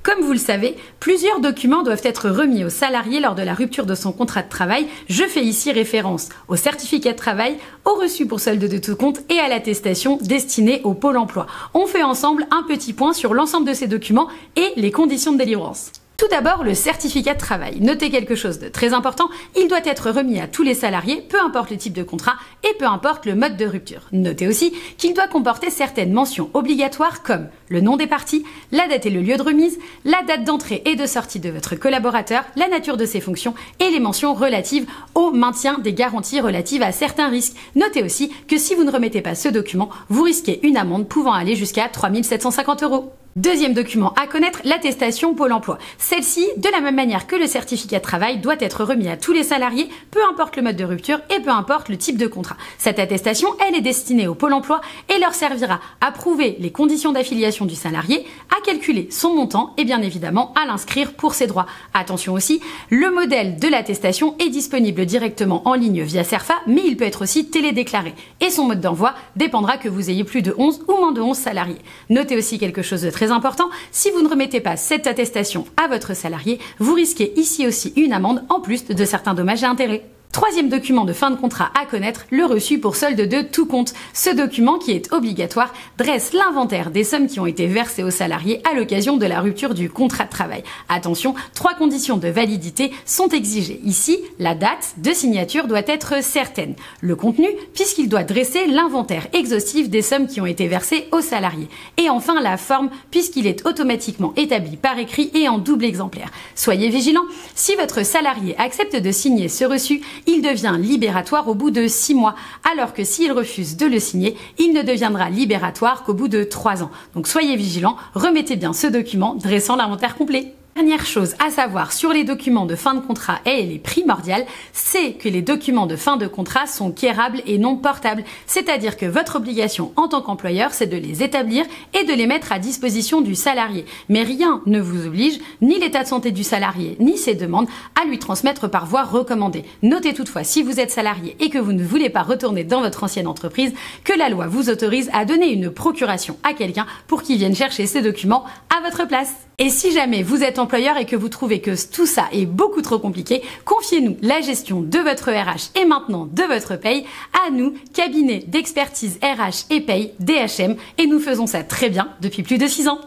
Comme vous le savez, plusieurs documents doivent être remis au salarié lors de la rupture de son contrat de travail. Je fais ici référence au certificat de travail, au reçu pour solde de tout compte et à l'attestation destinée au Pôle emploi. On fait ensemble un petit point sur l'ensemble de ces documents et les conditions de délivrance. Tout d'abord, le certificat de travail. Notez quelque chose de très important, il doit être remis à tous les salariés, peu importe le type de contrat et peu importe le mode de rupture. Notez aussi qu'il doit comporter certaines mentions obligatoires comme le nom des parties, la date et le lieu de remise, la date d'entrée et de sortie de votre collaborateur, la nature de ses fonctions et les mentions relatives au maintien des garanties relatives à certains risques. Notez aussi que si vous ne remettez pas ce document, vous risquez une amende pouvant aller jusqu'à 3 750 €. Deuxième document à connaître, l'attestation Pôle emploi. Celle-ci, de la même manière que le certificat de travail, doit être remis à tous les salariés, peu importe le mode de rupture et peu importe le type de contrat. Cette attestation, elle est destinée au Pôle emploi et leur servira à prouver les conditions d'affiliation du salarié, à calculer son montant et bien évidemment à l'inscrire pour ses droits. Attention aussi, le modèle de l'attestation est disponible directement en ligne via Cerfa, mais il peut être aussi télédéclaré. Et son mode d'envoi dépendra que vous ayez plus de 11 ou moins de 11 salariés. Notez aussi quelque chose de très important, si vous ne remettez pas cette attestation à votre salarié, vous risquez ici aussi une amende en plus de certains dommages et intérêts. Troisième document de fin de contrat à connaître, le reçu pour solde de tout compte. Ce document, qui est obligatoire, dresse l'inventaire des sommes qui ont été versées aux salariés à l'occasion de la rupture du contrat de travail. Attention, 3 conditions de validité sont exigées. Ici, la date de signature doit être certaine. Le contenu, puisqu'il doit dresser l'inventaire exhaustif des sommes qui ont été versées aux salariés. Et enfin, la forme, puisqu'il est automatiquement établi par écrit et en double exemplaire. Soyez vigilants, si votre salarié accepte de signer ce reçu, il devient libératoire au bout de 6 mois, alors que s'il refuse de le signer, il ne deviendra libératoire qu'au bout de 3 ans. Donc soyez vigilants, remettez bien ce document dressant l'inventaire complet. Dernière chose à savoir sur les documents de fin de contrat, et elle est primordiale, c'est que les documents de fin de contrat sont quérables et non portables. C'est-à-dire que votre obligation en tant qu'employeur, c'est de les établir et de les mettre à disposition du salarié. Mais rien ne vous oblige, ni l'état de santé du salarié, ni ses demandes, à lui transmettre par voie recommandée. Notez toutefois, si vous êtes salarié et que vous ne voulez pas retourner dans votre ancienne entreprise, que la loi vous autorise à donner une procuration à quelqu'un pour qu'il vienne chercher ces documents à votre place. Et si jamais vous êtes employeur et que vous trouvez que tout ça est beaucoup trop compliqué, confiez-nous la gestion de votre RH et maintenant de votre paye à nous, cabinet d'expertise RH et paye DHM, et nous faisons ça très bien depuis plus de 6 ans.